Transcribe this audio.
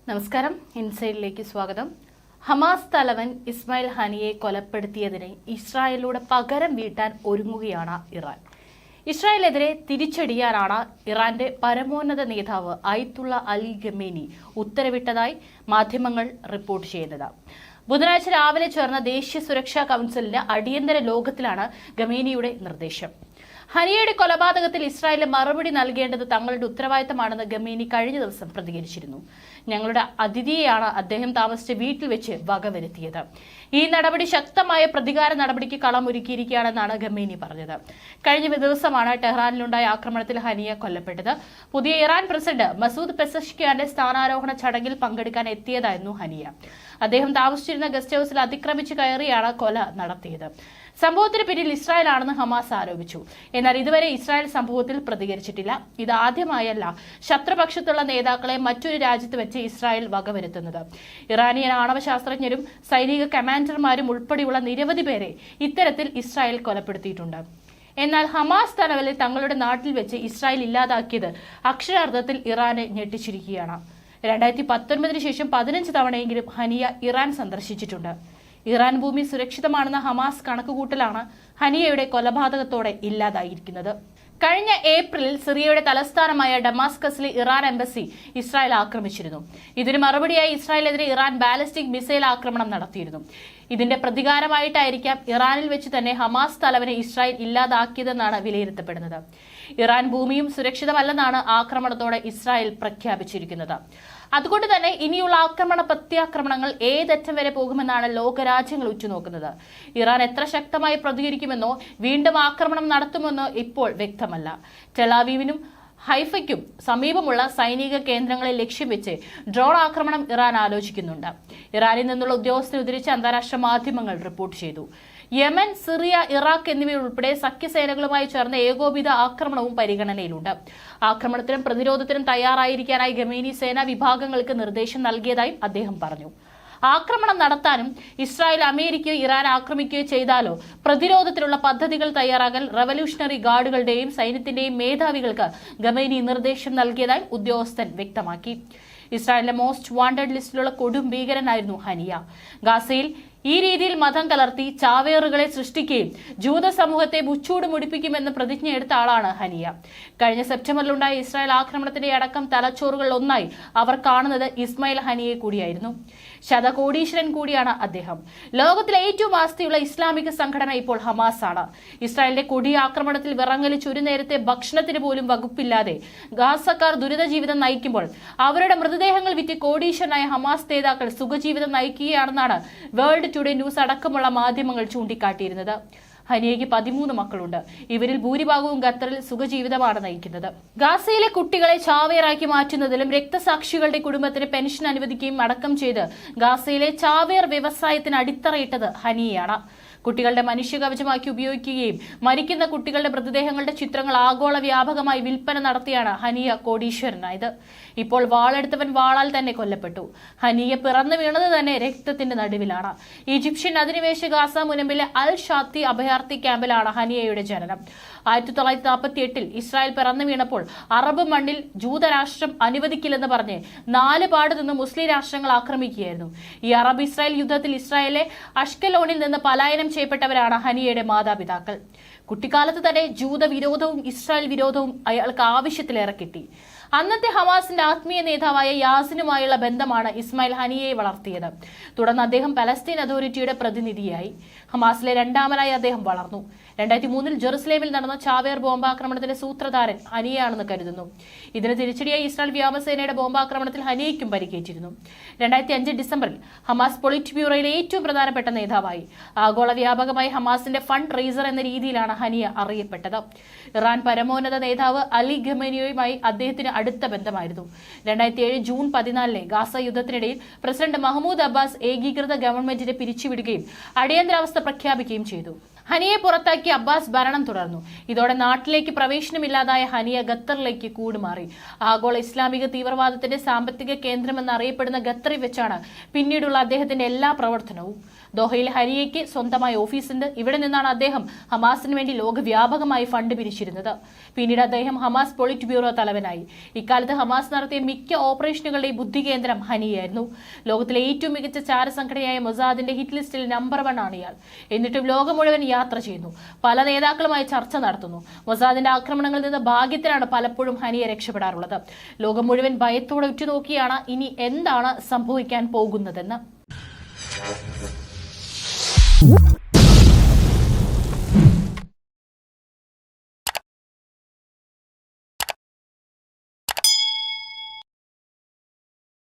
നമസ്കാരം, ഇൻസൈഡിലേക്ക് സ്വാഗതം. ഹമാസ് തലവൻ ഇസ്മായിൽ ഹനിയെ കൊലപ്പെടുത്തിയതിന് ഇസ്രായേലിലൂടെ പകരം വീട്ടാൻ ഒരുങ്ങുകയാണ് ഇറാൻ. ഇസ്രായേലിനെതിരെ തിരിച്ചടിയാനാണ് ഇറാന്റെ പരമോന്നത നേതാവ് അയത്തുള്ള അലി ഖമേനി ഉത്തരവിട്ടതായി മാധ്യമങ്ങൾ റിപ്പോർട്ട് ചെയ്യുന്നത്. ബുധനാഴ്ച രാവിലെ ചേർന്ന ദേശീയ സുരക്ഷാ കൗൺസിലിന്റെ അടിയന്തര യോഗത്തിലാണ് ഖമേനിയുടെ നിർദ്ദേശം. ഹനിയയുടെ കൊലപാതകത്തിൽ ഇസ്രായേലിന് മറുപടി നൽകേണ്ടത് തങ്ങളുടെ ഉത്തരവാദിത്തമാണെന്ന് ഖമേനി കഴിഞ്ഞ ദിവസം പ്രതികരിച്ചിരുന്നു. ഞങ്ങളുടെ അതിഥിയെയാണ് അദ്ദേഹം താമസിച്ച വീട്ടിൽ വെച്ച് വകവരുത്തിയത്. ഈ നടപടി ശക്തമായ പ്രതികാര നടപടിക്ക് കളമൊരുക്കിയിരിക്കുകയാണെന്നാണ് ഖമേനി പറഞ്ഞത്. കഴിഞ്ഞ ദിവസമാണ് ടെഹ്റാനിലുണ്ടായ ആക്രമണത്തിൽ ഹനിയ കൊല്ലപ്പെട്ടത്. പുതിയ ഇറാൻ പ്രസിഡന്റ് മസൂദ് പെസഷ്കിയാന്റെ സ്ഥാനാരോഹണ ചടങ്ങിൽ പങ്കെടുക്കാൻ എത്തിയതായിരുന്നു ഹനിയ. അദ്ദേഹം താമസിച്ചിരുന്ന ഗസ്റ്റ് ഹൌസിൽ അതിക്രമിച്ചു കയറിയാണ് കൊല നടത്തിയത്. സംഭവത്തിന് പിന്നിൽ ഇസ്രായേൽ ആണെന്ന് ഹമാസ് ആരോപിച്ചു. എന്നാൽ ഇതുവരെ ഇസ്രായേൽ സംഭവത്തിൽ പ്രതികരിച്ചിട്ടില്ല. ഇതാദ്യമായല്ല ശത്രുപക്ഷത്തുള്ള നേതാക്കളെ മറ്റൊരു രാജ്യത്ത് വെച്ച് ഇസ്രായേൽ വകവരുത്തുന്നത്. ഇറാനിയൻ ആണവ ശാസ്ത്രജ്ഞരും സൈനിക കമാൻഡർമാരും ഉൾപ്പെടെയുള്ള നിരവധി പേരെ ഇത്തരത്തിൽ ഇസ്രായേൽ കൊലപ്പെടുത്തിയിട്ടുണ്ട്. എന്നാൽ ഹമാസ് തലവലിൽ തങ്ങളുടെ നാട്ടിൽ വെച്ച് ഇസ്രായേൽ ഇല്ലാതാക്കിയത് അക്ഷരാർത്ഥത്തിൽ ഇറാനെ ഞെട്ടിച്ചിരിക്കുകയാണ്. 2019 ശേഷം 15 തവണയെങ്കിലും ഹനിയ ഇറാൻ സന്ദർശിച്ചിട്ടുണ്ട്. ഇറാൻ ഭൂമി സുരക്ഷിതമാണെന്ന ഹമാസ് കണക്കുകൂട്ടലാണ് ഹനിയയുടെ കൊലപാതകത്തോടെ ഇല്ലാതായിരിക്കുന്നത്. കഴിഞ്ഞ ഏപ്രിലിൽ സിറിയയുടെ തലസ്ഥാനമായ ഡമാസ്കസിലെ ഇറാൻ എംബസി ഇസ്രായേൽ ആക്രമിച്ചിരുന്നു. ഇതിന് മറുപടിയായി ഇസ്രായേലിനെതിരെ ഇറാൻ ബാലിസ്റ്റിക് മിസൈൽ ആക്രമണം നടത്തിയിരുന്നു. ഇതിന്റെ പ്രതികാരമായിട്ടായിരിക്കാം ഇറാനിൽ വെച്ച് തന്നെ ഹമാസ് തലവനെ ഇസ്രായേൽ ഇല്ലാതാക്കിയതെന്നാണ് വിലയിരുത്തപ്പെടുന്നത്. ഇറാൻ ഭൂമിയും സുരക്ഷിതമല്ലെന്നാണ് ആക്രമണത്തോടെ ഇസ്രായേൽ പ്രഖ്യാപിച്ചിരിക്കുന്നത്. അതുകൊണ്ട് തന്നെ ഇനിയുള്ള പ്രത്യാക്രമണങ്ങൾ ഏതറ്റം വരെ പോകുമെന്നാണ് ലോകരാജ്യങ്ങൾ ഉറ്റുനോക്കുന്നത്. ഇറാൻ എത്ര ശക്തമായി പ്രതികരിക്കുമെന്നോ വീണ്ടും ആക്രമണം നടത്തുമെന്നോ ഇപ്പോൾ വ്യക്തമല്ല. ടെലാവീവിനും ഹൈഫയ്ക്കും സമീപമുള്ള സൈനിക കേന്ദ്രങ്ങളെ ലക്ഷ്യം വെച്ച് ഡ്രോൺ ആക്രമണം ഇറാൻ ആലോചിക്കുന്നുണ്ട്. ഇറാനിൽ നിന്നുള്ള ഉദ്യോഗസ്ഥരെ ഉദ്ധരിച്ച് അന്താരാഷ്ട്ര മാധ്യമങ്ങൾ റിപ്പോർട്ട് ചെയ്തു. യമൻ, സിറിയ, ഇറാഖ് എന്നിവയുൾപ്പെടെ സഖ്യസേനകളുമായി ചേർന്ന ഏകോപിത ആക്രമണവും പരിഗണനയിലുണ്ട്. ആക്രമണത്തിനും പ്രതിരോധത്തിനും തയ്യാറായിരിക്കാനായി ഖമേനി സേനാ വിഭാഗങ്ങൾക്ക് നിർദ്ദേശം നൽകിയതായും അദ്ദേഹം പറഞ്ഞു. ആക്രമണം നടത്താനും ഇസ്രായേൽ അമേരിക്കയോ ഇറാൻ ആക്രമിക്കുകയോ ചെയ്താലോ പ്രതിരോധത്തിനുള്ള പദ്ധതികൾ തയ്യാറാക്കാൻ റവല്യൂഷണറി ഗാർഡുകളുടെയും സൈന്യത്തിന്റെയും മേധാവികൾക്ക് ഖമേനി നിർദ്ദേശം നൽകിയതായി ഉദ്യോഗസ്ഥൻ വ്യക്തമാക്കി. ഇസ്രായേലിന്റെ മോസ്റ്റ് വാണ്ടഡ് ലിസ്റ്റിലുള്ള കൊടും ഭീകരനായിരുന്നു ഹനിയ. ഗാസയിൽ ഈ രീതിയിൽ മതം കലർത്തി ചാവേറുകളെ സൃഷ്ടിക്കുകയും ജൂത സമൂഹത്തെ മുച്ചൂട് മുടിപ്പിക്കുമെന്ന് പ്രതിജ്ഞയെടുത്ത ആളാണ് ഹനിയ. കഴിഞ്ഞ സെപ്റ്റംബറിലുണ്ടായ ഇസ്രായേൽ ആക്രമണത്തിന്റെ അടക്കം തലച്ചോറുകളിൽ ഒന്നായി അവർ കാണുന്നത് ഇസ്മായിൽ ഹനിയെ കൂടിയായിരുന്നു. ശതകോടീശ്വരൻ കൂടിയാണ് അദ്ദേഹം. ലോകത്തിലെ ഏറ്റവും ആസ്തിയുള്ള ഇസ്ലാമിക സംഘടന ഇപ്പോൾ ഹമാസ് ആണ്. ഇസ്രായേലിന്റെ കൊടിയ ആക്രമണത്തിൽ വിറങ്ങലിച്ച് ഒരു നേരത്തെ ഭക്ഷണത്തിന് പോലും വകുപ്പില്ലാതെ ഗാസക്കാർ ദുരിത ജീവിതം നയിക്കുമ്പോൾ അവരുടെ മൃതദേഹങ്ങൾ വിറ്റ് കോടീശ്വരനായ ഹമാസ് നേതാക്കൾ സുഖജീവിതം നയിക്കുകയാണെന്നാണ് വേൾഡ് ടുഡേ ന്യൂസ് അടക്കമുള്ള മാധ്യമങ്ങൾ ചൂണ്ടിക്കാട്ടിയിരുന്നത്. ഹനിയയ്ക്ക് 13 മക്കളുണ്ട്. ഇവരിൽ ഭൂരിഭാഗവും ഖത്തറിൽ സുഖജീവിതമാണ് നയിക്കുന്നത്. ഗാസയിലെ കുട്ടികളെ ചാവേറാക്കി മാറ്റുന്നതിലും രക്തസാക്ഷികളുടെ കുടുംബത്തിന് പെൻഷൻ അനുവദിക്കുകയും അടക്കം ചെയ്ത് ഗാസയിലെ ചാവേർ വ്യവസായത്തിന് അടിത്തറയിട്ടത് ഹനിയയാണ്. കുട്ടികളുടെ മനുഷ്യകവചമാക്കി ഉപയോഗിക്കുകയും മരിക്കുന്ന കുട്ടികളുടെ മൃതദേഹങ്ങളുടെ ചിത്രങ്ങൾ ആഗോള വ്യാപകമായി വിൽപ്പന നടത്തിയാണ് ഹനിയ കോടീശ്വരനായത്. ഇപ്പോൾ വാളെടുത്തവൻ വാളാൽ തന്നെ കൊല്ലപ്പെട്ടു. ഹനിയ പിറന്നു വീണത് തന്നെ രക്തത്തിന്റെ നടുവിലാണ്. ഈജിപ്ഷ്യൻ അധിനിവേശ ഗാസ മുനമ്പിലെ അൽ ഷാത്തി അഭയാർത്ഥി ക്യാമ്പിലാണ് ഹനിയയുടെ ജനനം. 1948 ഇസ്രായേൽ പിറന്നു വീണപ്പോൾ അറബ് മണ്ണിൽ ജൂതരാഷ്ട്രം അനുവദിക്കില്ലെന്ന് പറഞ്ഞ് 4 പാട് നിന്ന് മുസ്ലിം രാഷ്ട്രങ്ങൾ ആക്രമിക്കുകയായിരുന്നു. ഈ അറബ് ഇസ്രായേൽ യുദ്ധത്തിൽ ഇസ്രായേലിലെ അഷ്കലോണിൽ നിന്ന് പലായനം ചെയ്യപ്പെട്ടവരാണ് ഹനിയയുടെ മാതാപിതാക്കൾ. കുട്ടിക്കാലത്ത് തന്നെ ജൂത വിരോധവും ഇസ്രായേൽ വിരോധവും അയാൾക്ക് ആവശ്യത്തിലേറെ കിട്ടി. അന്നത്തെ ഹമാസിന്റെ ആത്മീയ നേതാവായ യാസിനുമായുള്ള ബന്ധമാണ് ഇസ്മായിൽ ഹനിയയെ വളർത്തിയത്. തുടർന്ന് അദ്ദേഹം പലസ്തീൻ അതോറിറ്റിയുടെ പ്രതിനിധിയായി. ഹമാസിലെ രണ്ടാമനായി അദ്ദേഹം വളർന്നു. 2003 ജെറുസലേമിൽ നടന്ന ചാവേർ ബോംബാക്രമണത്തിന്റെ സൂത്രധാരൻ ഹനിയയാണെന്ന് കരുതുന്നു. ഇതിന് തിരിച്ചടിയായി ഇസ്രായേൽ വ്യോമസേനയുടെ ബോംബാക്രമണത്തിൽ ഹനിയയ്ക്കും പരിക്കേറ്റിരുന്നു. 2005 ഡിസംബറിൽ ഹമാസ് പൊളിറ്റ് ബ്യൂറോയിലെ ഏറ്റവും പ്രധാനപ്പെട്ട നേതാവായി. ആഗോള വ്യാപകമായി ഹമാസിന്റെ ഫണ്ട് റേസർ എന്ന രീതിയിലാണ് ഹനിയ അറിയപ്പെട്ടത്. ഇറാൻ പരമോന്നത നേതാവ് അലി ഖമേനിയുമായി അദ്ദേഹത്തിന് അടുത്ത ബന്ധമായിരുന്നു. 2007 ജൂൺ 14 ഗാസ യുദ്ധത്തിനിടയിൽ പ്രസിഡന്റ് മഹ്മൂദ് അബ്ബാസ് ഏകീകൃത ഗവൺമെന്റിനെ പിരിച്ചുവിടുകയും അടിയന്തരാവസ്ഥ പ്രഖ്യാപിക്കുകയും ചെയ്തു. ഹനിയെ പുറത്താക്കി അബ്ബാസ് ഭരണം തുടർന്നു. ഇതോടെ നാട്ടിലേക്ക് പ്രവേശനമില്ലാതായ ഹനിയ ഖത്തറിലേക്ക് കൂടുമാറി. ആഗോള ഇസ്ലാമിക തീവ്രവാദത്തിന്റെ സാമ്പത്തിക കേന്ദ്രമെന്ന് അറിയപ്പെടുന്ന ഖത്തറിൽ വെച്ചാണ് പിന്നീടുള്ള അദ്ദേഹത്തിന്റെ എല്ലാ പ്രവർത്തനവും. ദോഹയിൽ ഹനിയയ്ക്ക് സ്വന്തമായ ഓഫീസുണ്ട്. ഇവിടെ നിന്നാണ് അദ്ദേഹം ഹമാസിന് വേണ്ടി ലോകവ്യാപകമായി ഫണ്ട് പിരിച്ചിരുന്നത്. പിന്നീട് അദ്ദേഹം ഹമാസ് പൊളിറ്റ് ബ്യൂറോ തലവനായി. ഇക്കാലത്ത് ഹമാസ് നടത്തിയ മിക്ക ഓപ്പറേഷനുകളുടെയും ബുദ്ധികേന്ദ്രം ഹനിയായിരുന്നു. ലോകത്തിലെ ഏറ്റവും മികച്ച ചാരസംഘടനയായ മൊസാദിന്റെ ഹിറ്റ് ലിസ്റ്റിൽ നമ്പർ 1 ആണ് ഇയാൾ. എന്നിട്ടും ലോകം മുഴുവൻ യാത്ര ചെയ്യുന്നു, പല നേതാക്കളുമായി ചർച്ച നടത്തുന്നു. മൊസാദിന്റെ ആക്രമണങ്ങളിൽ നിന്ന് ഭാഗ്യത്തിലാണ് പലപ്പോഴും ഹനിയെ രക്ഷപ്പെടാറുള്ളത്. ലോകം മുഴുവൻ ഭയത്തോടെ ഉറ്റുനോക്കിയാണ് ഇനി എന്താണ് സംഭവിക്കാൻ പോകുന്നതെന്ന്.